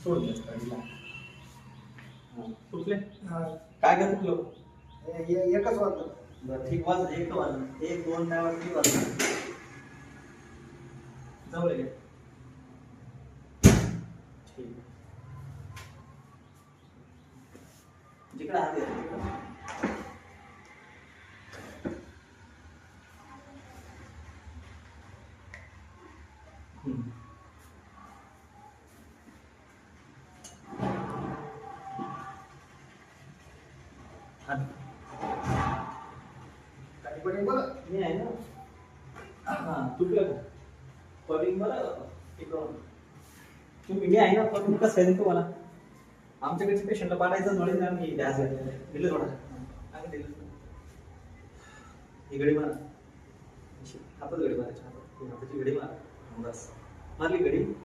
सोड दे गाडीला. तुटले हा. काय काय तुटलं? एकच वाजलं. बरं ठीक वाजलं, एक वाजलं, एक दोन नाही वाजलं, ठीक वाजलं. जवळ आहे. ठीक आहे. जिकडे हात आहे तिकडं. गाडी पण बघ. मी आहे ना. हां तुटलं का? कॉलिंग बरं इकडून तुम्ही मी आहे ना. कॉलिंग कसं काय देईन तुम्हाला? आमच्याकडे पेशंटला पाडायचं नळी ना मी गॅस दिलं थोडा आणि दिलं ही गडी मारा. हातात गडी मारायची, हातात हाताची गडी मारा. बस मारली गडी.